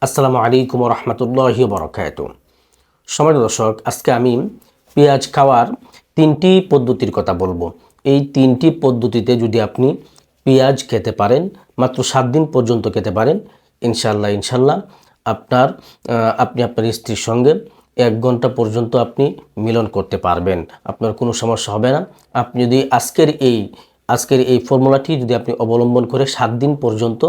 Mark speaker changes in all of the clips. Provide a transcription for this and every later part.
Speaker 1: আসসালামু আলাইকুম রহমতুল্লাহি বরকাত। সম্মানিত দর্শক, আজকে আমি পেঁয়াজ খাওয়ার তিনটি পদ্ধতির কথা বলবো। এই তিনটি পদ্ধতিতে যদি আপনি পেঁয়াজ খেতে পারেন, মাত্র 7 দিন পর্যন্ত খেতে পারেন, ইনশাল্লাহ আপনি আপনার স্ত্রীর সঙ্গে 1 ঘন্টা পর্যন্ত আপনি মিলন করতে পারবেন। আপনার কোনো সমস্যা হবে না। আপনি যদি আজকের এই ফর্মুলাটি যদি আপনি অবলম্বন করে 7 দিন পর্যন্ত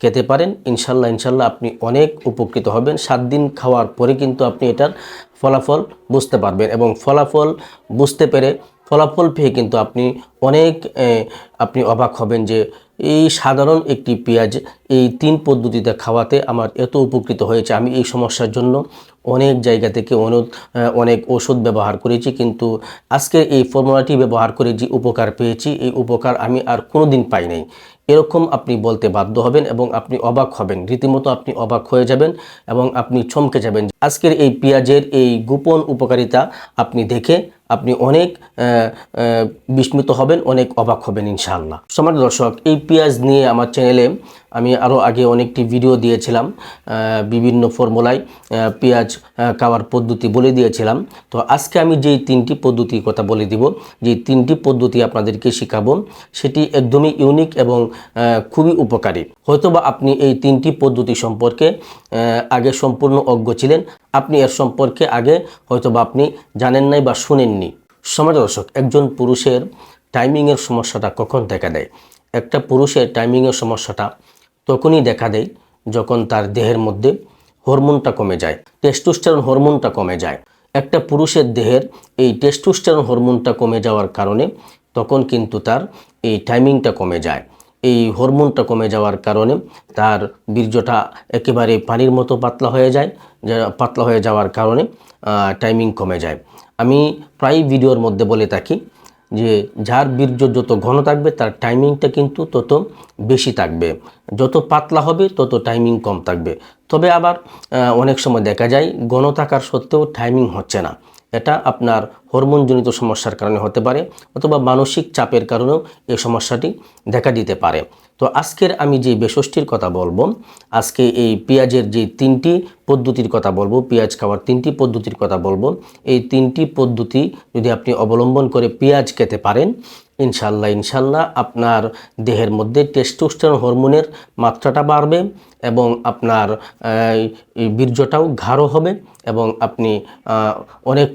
Speaker 1: খেতে পারেন, ইনশাল্লাহ আপনি অনেক উপকৃত হবেন। 7 দিন খাওয়ার পরে কিন্তু আপনি এটার ফলাফল বুঝতে পারবেন এবং ফলাফল পেয়ে কিন্তু আপনি অবাক হবেন যে এই সাধারণ একটি পেঁয়াজ এই 3 পদ্ধতিতে খাওয়াতে আমার এত উপকৃত হয়েছে। আমি এই সমস্যার জন্য অনেক জায়গা থেকে অনেক ওষুধ ব্যবহার করেছি, কিন্তু আজকে এই ফর্মুলাটি ব্যবহার করে যে উপকার পেয়েছি, এই উপকার আমি আর কোনো দিন পাই নাই। এরকম আপনি বলতে বাধ্য হবেন এবং আপনি অবাক হবেন, রীতিমতো আপনি অবাক হয়ে যাবেন এবং আপনি চমকে যাবেন। আজকের এই পেঁয়াজের এই গোপন উপকারিতা আপনি দেখে আপনি অনেক বিস্মিত হবেন, অনেক অবাক হবেন ইনশাআল্লাহ। সম্মানিত দর্শক, এই পেঁয়াজ নিয়ে আমার চ্যানেলে আমি আরও আগে অনেকটি ভিডিও দিয়েছিলাম, বিভিন্ন ফর্মুলায় পেঁয়াজ খাওয়ার পদ্ধতি বলে দিয়েছিলাম। তো আজকে আমি যেই 3টি পদ্ধতির কথা বলে দিব, যে 3টি পদ্ধতি আপনাদেরকে শেখাবো, সেটি একদমই ইউনিক এবং খুবই উপকারী। হয়তোবা আপনি এই 3টি পদ্ধতি সম্পর্কে আগে সম্পূর্ণ অজ্ঞ ছিলেন, আপনি এর সম্পর্কে আগে হয়তোবা আপনি জানেন নাই বা শুনেননি। সম্মানিত দর্শক, একজন পুরুষের টাইমিংয়ের সমস্যাটা কখন দেখা দেয়? একটা পুরুষের টাইমিংয়ের সমস্যাটা তখনই দেখা দেয় যখন তার দেহের মধ্যে হরমোনটা কমে যায়, টেস্টোস্টেরন হরমোনটা কমে যায়। একটা পুরুষের দেহের এই টেস্টোস্টেরন হরমোনটা কমে যাওয়ার কারণে তখন কিন্তু তার এই টাইমিংটা কমে যায়। এই হরমোনটা কমে যাওয়ার কারণে তার বীর্যটা একেবারে পানির মতো পাতলা হয়ে যায়, পাতলা হয়ে যাওয়ার কারণে টাইমিং কমে যায়। আমি প্রায় ভিডিওর মধ্যে বলে থাকি যে যার বীর্য যত ঘন থাকবে তার টাইমিংটা কিন্তু তত বেশি থাকবে, যত পাতলা হবে তত টাইমিং কম থাকবে। তবে আবার অনেক সময় দেখা যায় ঘন থাকার সত্ত্বেও টাইমিং হচ্ছে না। এটা আপনার হরমোনজনিত সমস্যার কারণে হতে পারে, অথবা মানসিক চাপের কারণেও এই সমস্যাটি দেখা দিতে পারে। তো আজকের আমি যে বেশষ্টির কথা বলবো, আজকে এই পেঁয়াজের যে 3টি পদ্ধতির কথা বলবো, পেঁয়াজ খাওয়ার 3টি পদ্ধতির কথা বলবো, এই 3টি পদ্ধতি যদি আপনি অবলম্বন করে পেঁয়াজ খেতে পারেন, ইনশাল্লাহ আপনার দেহের মধ্যে টেস্টোস্টেরন হরমোনের মাত্রাটা বাড়বে এবং আপনার বীর্যটাও গাঢ় হবে এবং আপনি অনেক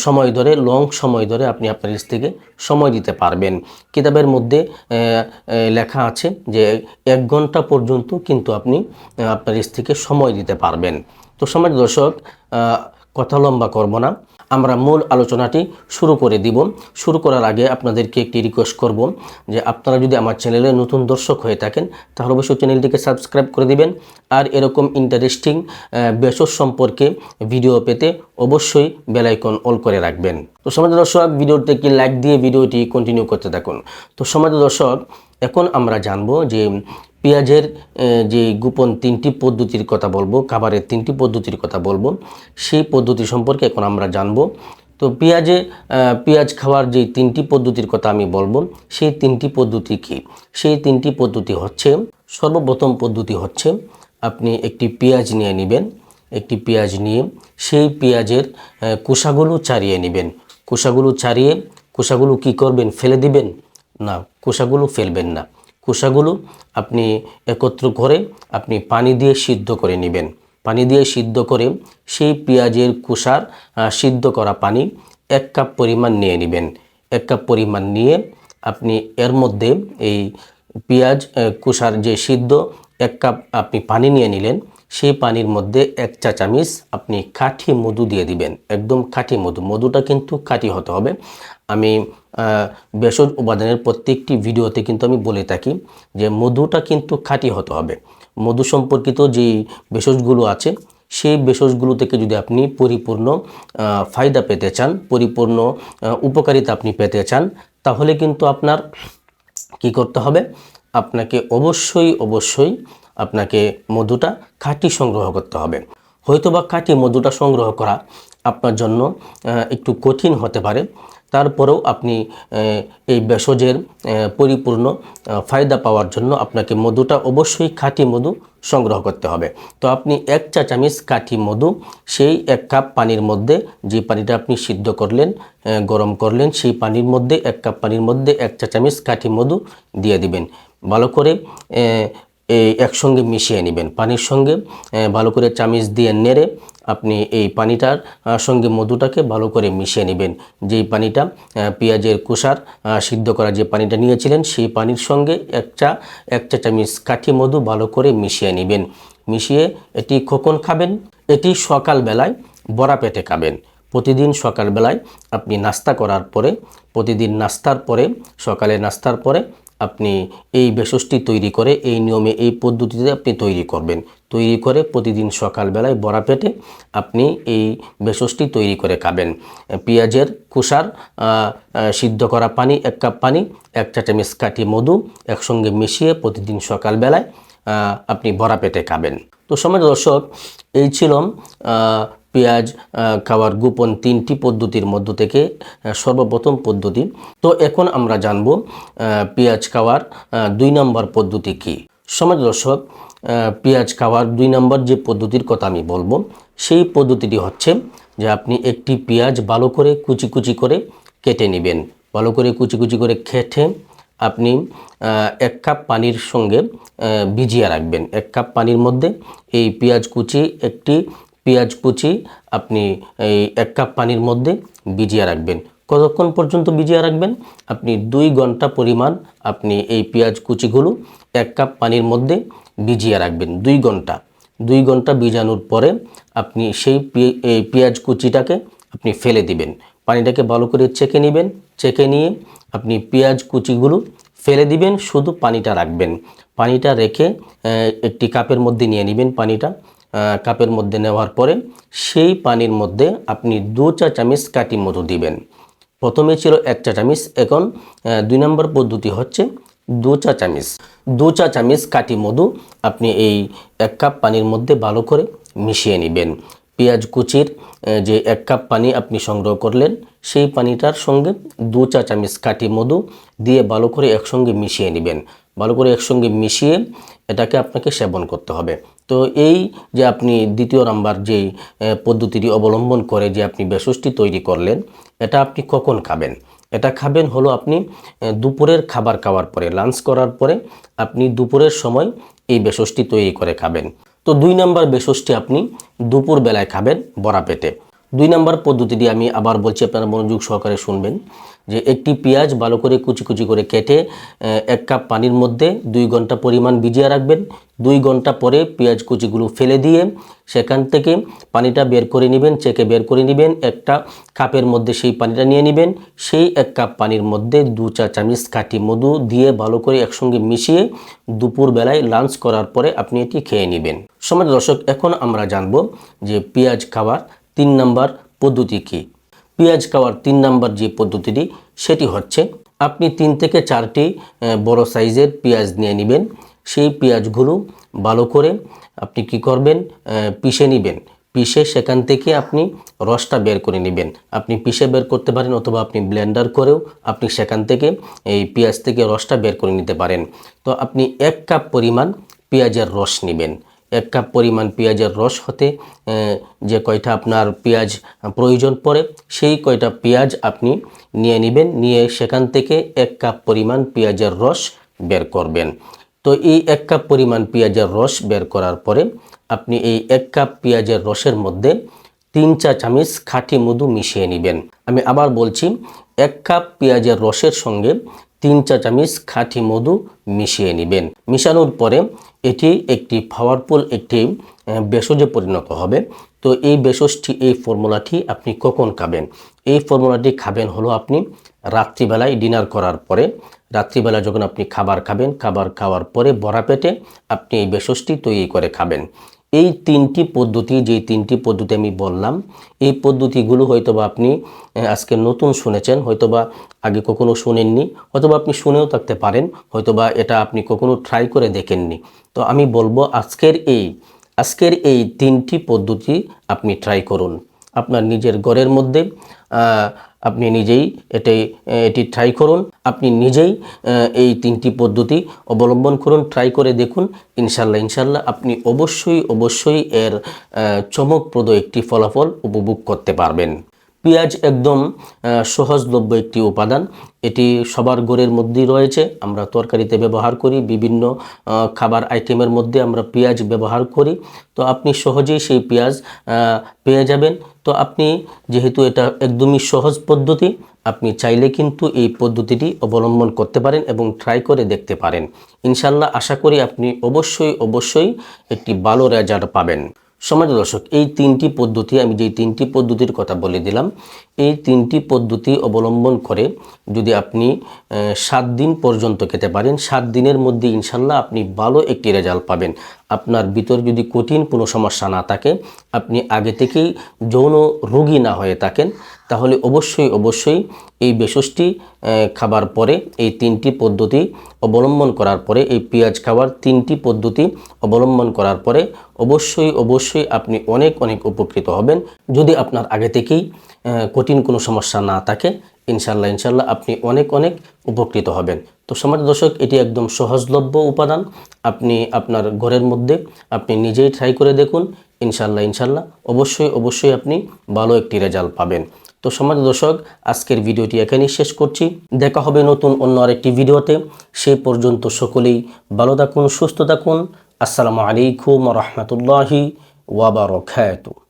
Speaker 1: সময় ধরে, লং সময় ধরে আপনি আপনার স্ত্রীকে সময় দিতে পারবেন। কিতাবের মধ্যে লেখা আছে যে 1 ঘন্টা পর্যন্ত কিন্তু আপনি আপনার স্ত্রীকে সময় দিতে পারবেন। তো সম্মানিত দর্শক, কথা লম্বা করব না, আমরা মূল আলোচনাটি শুরু করে দিব। শুরু করার আগে আপনাদেরকে একটি রিকোয়েস্ট করব যে আপনারা যদি আমার চ্যানেলে নতুন দর্শক হয়ে থাকেন তাহলে অবশ্যই চ্যানেলটিকে সাবস্ক্রাইব করে দিবেন, আর এরকম ইন্টারেস্টিং ভেষজ সম্পর্কে ভিডিও পেতে অবশ্যই বেল আইকন অল করে রাখবেন। তো সম্মানিত দর্শক, ভিডিওটিকে লাইক দিয়ে ভিডিওটি কন্টিনিউ করতে থাকুন। তো সম্মানিত দর্শক, এখন আমরা জানবো যে পেঁয়াজের যে গোপন 3টি পদ্ধতির কথা বলবো, খাবারের 3টি পদ্ধতির কথা বলবো, সেই পদ্ধতি সম্পর্কে এখন আমরা জানবো। তো পেঁয়াজ খাওয়ার যে 3টি পদ্ধতির কথা আমি বলবো, সেই 3টি পদ্ধতি কি? সেই 3টি পদ্ধতি হচ্ছে, সর্বপ্রথম পদ্ধতি হচ্ছে আপনি একটি পেঁয়াজ নিয়ে নেবেন। একটি পেঁয়াজ নিয়ে সেই পেঁয়াজের খোসাগুলো ছাড়িয়ে নেবেন। খোসাগুলো কি করবেন? ফেলে দিবেন না, খোসাগুলো ফেলবেন না। খোসাগুলো আপনি একত্র করে আপনি পানি দিয়ে সিদ্ধ করে নেবেন। পানি দিয়ে সিদ্ধ করে সেই পেঁয়াজের খোসার সিদ্ধ করা পানি 1 কাপ পরিমাণ নিয়ে নেবেন। 1 কাপ পরিমাণ নিয়ে আপনি এর মধ্যে এই পেঁয়াজ খোসার যে সিদ্ধ 1 কাপ আপনি পানি নিয়ে নিলেন, সেই পানির মধ্যে 1 চা চামচ আপনি খাঁটি মধু দিয়ে দিবেন। একদম খাঁটি মধু, মধুটা কিন্তু খাঁটি হতে হবে। আমি ভেষজ উপাদানের প্রত্যেকটি ভিডিওতে কিন্তু আমি বলে থাকি যে মধুটা কিন্তু খাঁটি হতে হবে। মধু সম্পর্কিত যেই ভেষজগুলো আছে, সেই ভেষজগুলো থেকে যদি আপনি পরিপূর্ণ ফায়দা পেতে চান, পরিপূর্ণ উপকারিতা আপনি পেতে চান, তাহলে কিন্তু আপনার কি করতে হবে? আপনাকে অবশ্যই আপনাকে মধুটা খাঁটি সংগ্রহ করতে হবে। হয়তোবা খাঁটি মধুটা সংগ্রহ করা আপনার জন্য একটু কঠিন হতে পারে, তারপরেও আপনি এই ভেষজের পরিপূর্ণ ফায়দা পাওয়ার জন্য আপনাকে মধুটা অবশ্যই খাঁটি মধু সংগ্রহ করতে হবে। তো আপনি 1 চা চামচ খাঁটি মধু সেই 1 কাপ পানির মধ্যে, যে পানিটা আপনি সিদ্ধ করলেন, গরম করলেন, সেই পানির মধ্যে 1 কাপ পানির মধ্যে 1 চা চামচ খাঁটি মধু দিয়ে দিবেন। ভালো করে একসঙ্গে মিশিয়ে নেবেন। পানির সঙ্গে ভালো করে চামচ দিয়ে নেড়ে আপনি এই পানিটার সঙ্গে মধুটাকে ভালো করে মিশিয়ে নেবেন। যেই পানিটা পেঁয়াজের কুসার সিদ্ধ করা যে পানিটা নিয়েছিলেন, সেই পানির সঙ্গে 1 চা চামচ খাঁটি মধু ভালো করে মিশিয়ে নেবেন। মিশিয়ে এটি কখন খাবেন? এটি সকালবেলায় ভরা পেটে খাবেন। প্রতিদিন সকালবেলায় আপনি নাস্তা করার পরে, প্রতিদিন নাস্তার পরে, সকালে নাস্তার পরে আপনি এই ভেষজটি তৈরি করে এই নিয়মে, এই পদ্ধতিতে আপনি তৈরি করবেন। তৈরি করে প্রতিদিন সকালবেলায় ভরা পেটে আপনি এই ভেষজটি তৈরি করে খাবেন। পেঁয়াজের খোসার সিদ্ধ করা পানি 1 কাপ পানি, 1 চা চামচ খাঁটি মধু একসঙ্গে মিশিয়ে প্রতিদিন সকালবেলায় আপনি ভরা পেটে খাবেন। তো সমাজ দর্শক, এই ছিল পেঁয়াজ খাওয়ার গোপন 3টি পদ্ধতির মধ্য থেকে সর্বপ্রথম পদ্ধতি। তো এখন আমরা জানব পেঁয়াজ খাওয়ার 2 নম্বর পদ্ধতি কি। সমাজ দর্শক, পেঁয়াজ খাওয়ার 2 নম্বর যে পদ্ধতির কথা আমি বলবো, সেই পদ্ধতিটি হচ্ছে যে আপনি একটি পেঁয়াজ ভালো করে কুচি কুচি করে কেটে নেবেন। ভালো করে কুচি কুচি করে কেটে আপনি 1 কাপ পানির সঙ্গে ভিজিয়ে রাখবেন। 1 কাপ পানির মধ্যে এই পেঁয়াজ কুচি আপনি এই 1 কাপ পানির মধ্যে ভিজিয়ে রাখবেন। কতক্ষণ পর্যন্ত ভিজিয়ে রাখবেন? আপনি 2 ঘন্টা পরিমাণ আপনি এই পেঁয়াজ কুচিগুলো 1 কাপ পানির মধ্যে ভিজিয়ে রাখবেন। 2 ঘন্টা ভিজানোর পরে আপনি সেই পেঁয়াজ কুচিটাকে আপনি ফেলে দিবেন। পানিটাকে ভালো করে ছেঁকে নেবেন। ছেঁকে নিয়ে আপনি পেঁয়াজ কুচিগুলো ফেলে দিবেন, শুধু পানিটা রাখবেন। পানিটা রেখে একটি কাপের মধ্যে নিয়ে নেবেন। পানিটা কাপের মধ্যে নেওয়ার পরে সেই পানির মধ্যে আপনি 2 চা চামচ খাঁটি মধু দিবেন। প্রথমে ছিল 1 চা চামচ, এখন 2 নম্বর পদ্ধতি হচ্ছে 2 চা চামচ। 2 চা চামচ খাঁটি মধু আপনি এই 1 কাপ পানির মধ্যে ভালো করে মিশিয়ে নেবেন। পেঁয়াজ কুচির যে 1 কাপ পানি আপনি সংগ্রহ করলেন, সেই পানিটার সঙ্গে 2 চা চামচ খাঁটি মধু দিয়ে ভালো করে একসঙ্গে মিশিয়ে নেবেন। ভালো করে একসঙ্গে মিশিয়ে এটাকে আপনাকে সেবন করতে হবে। তো এই যে আপনি 2 নম্বর যেই পদ্ধতিটি অবলম্বন করে যে আপনি ভেষজটি তৈরি করলেন, এটা আপনি কখন খাবেন? এটা খাবেন হলো আপনি দুপুরের খাবার খাওয়ার পরে, লাঞ্চ করার পরে আপনি দুপুরের সময় এই ভেষজটি তৈরি করে খাবেন। তো 2 নম্বর ভেষজটি আপনি দুপুর বেলায় খাবেন ভরা পেটে। 2 নম্বর পদ্ধতিটি আমি আবার বলছি, আপনারা মনোযোগ সহকারে শুনবেন। যে একটি পেঁয়াজ ভালো করে কুচি কুচি করে কেটে 1 কাপ পানির মধ্যে 2 ঘন্টা পরিমাণ ভিজিয়ে রাখবেন। 2 ঘন্টা পরে পেঁয়াজ কুচিগুলো ফেলে দিয়ে সেখান থেকে পানিটা বের করে নেবেন, চেকে বের করে নেবেন। একটা কাপের মধ্যে সেই পানিটা নিয়ে নেবেন। সেই 1 কাপ পানির মধ্যে 2 চা চামচ খাঁটি মধু দিয়ে ভালো করে একসঙ্গে মিশিয়ে দুপুর বেলায় লাঞ্চ করার পরে আপনি এটি খেয়ে নেবেন। সমাজ দর্শক, এখন আমরা জানব যে পেঁয়াজ খাওয়ার 3 নম্বর পদ্ধতি কী। পেঁয়াজ খাওয়ার 3 নম্বর যে পদ্ধতিটি, সেটি হচ্ছে আপনি 3 থেকে 4টি বড় সাইজের পেঁয়াজ নিয়ে নেবেন। সেই পেঁয়াজগুলো ভালো করে আপনি কি করবেন? পিষে নেবেন। পিষে সেখান থেকে আপনি রসটা বের করে নেবেন। আপনি পিষে বের করতে পারেন, অথবা আপনি ব্লেন্ডার করেও আপনি সেখান থেকে এই পেঁয়াজ থেকে রসটা বের করে নিতে পারেন। তো আপনি 1 কাপ পরিমাণ পেঁয়াজের রস নেবেন। 1 কাপ পরিমাণ পেঁয়াজের রস হতে যে কয়টা আপনার পেঁয়াজ প্রয়োজন পড়ে, সেই কয়টা পেঁয়াজ আপনি নিয়ে নেবেন। নিয়ে সেখান থেকে 1 কাপ পরিমাণ পেঁয়াজের রস বের করবেন। তো এই 1 কাপ পরিমাণ পেঁয়াজের রস বের করার পরে আপনি এই 1 কাপ পেঁয়াজের রসের মধ্যে 3 চা চামচ খাঁটি মধু মিশিয়ে নেবেন। আমি আবার বলছি, 1 কাপ পেঁয়াজের রসের সঙ্গে 3 চা চামচ খাঁটি মধু মিশিয়ে নেবেন। মিশানোর পরে এটি একটি পাওয়ারফুল একটি ভেষজে পরিণত হবে। তো এই ভেষজটি, এই ফর্মুলাটি আপনি কখন খাবেন? এই ফর্মুলাটি খাবেন হলো আপনি রাত্রিবেলায় ডিনার করার পরে। রাত্রিবেলা যখন আপনি খাবার খাবেন, খাবার খাওয়ার পরে ভরা পেটে আপনি এই ভেষজটি তৈরি করে খাবেন। এই 3টি পদ্ধতি, যেই 3টি পদ্ধতি আমি বললাম, এই পদ্ধতিগুলো হয়তোবা আপনি আজকে নতুন শুনেছেন, হয়তোবা আগে কখনো শুনেননি, হয়তোবা আপনি শুনেও থাকতে পারেন, হয়তোবা এটা আপনি কখনো ট্রাই করে দেখেননি। তো আমি বলবো আজকের এই 3টি পদ্ধতি আপনি ট্রাই করুন। আপনার নিজের ঘরের মধ্যে আপনি নিজেই এটি ট্রাই করুন। আপনি নিজেই এই 3টি পদ্ধতি অবলম্বন করুন, ট্রাই করে দেখুন। ইনশাল্লাহ আপনি অবশ্যই এর চমকপ্রদ একটি ফলাফল উপভোগ করতে পারবেন। পেঁয়াজ একদম সহজলভ্য একটি উপাদান। এটি সবার ঘরের মধ্যেই রয়েছে। আমরা তরকারিতে ব্যবহার করি, বিভিন্ন খাবার আইটেমের মধ্যে আমরা পেঁয়াজ ব্যবহার করি। তো আপনি সহজেই সেই পেঁয়াজ পেয়ে যাবেন। তো আপনি যেহেতু এটা একদমই সহজ পদ্ধতি, আপনি চাইলে কিন্তু এই পদ্ধতিটি অবলম্বন করতে পারেন এবং ট্রাই করে দেখতে পারেন। ইনশাল্লাহ আশা করি আপনি অবশ্যই একটি ভালো রেজাল্ট পাবেন। সম্মানিত দর্শক, এই 3টি পদ্ধতি, আমি যে 3টি পদ্ধতির কথা বলে দিলাম, এই 3টি পদ্ধতি অবলম্বন করে যদি আপনি 7 দিন পর্যন্ত খেতে পারেন, 7 দিনের মধ্যে ইনশাল্লাহ আপনি ভালো একটি রেজাল্ট পাবেন। আপনার ভিতর যদি কঠিন কোনো সমস্যা না থাকে, আপনি আগে থেকেই যৌন রোগী না হয়ে থাকেন, তাহলে অবশ্যই এই ভেষজটি খাবার পরে, এই 3টি পদ্ধতি অবলম্বন করার পরে, এই পেঁয়াজ খাওয়ার 3টি পদ্ধতি অবলম্বন করার পরে অবশ্যই আপনি অনেক উপকৃত হবেন। যদি আপনার আগে থেকেই কঠিন কোনো সমস্যা না থাকে, ইনশাল্লাহ আপনি অনেক উপকৃত হবেন। তো সম্মানিত দর্শক, এটি একদম সহজলভ্য উপাদান। আপনি আপনার ঘরের মধ্যে আপনি নিজেই ট্রাই করে দেখুন। ইনশাল্লাহ অবশ্যই আপনি ভালো একটি রেজাল্ট পাবেন। তো সম্মানিত দর্শক, আজকের ভিডিওটি এখানেই শেষ করছি। দেখা হবে নতুন অন্য আরেকটি ভিডিওতে। সেই পর্যন্ত সকলেই ভালো থাকুন, সুস্থ থাকুন। আসসালামু আলাইকুম ওয়া রাহমাতুল্লাহি ওয়া বারাকাতুহু।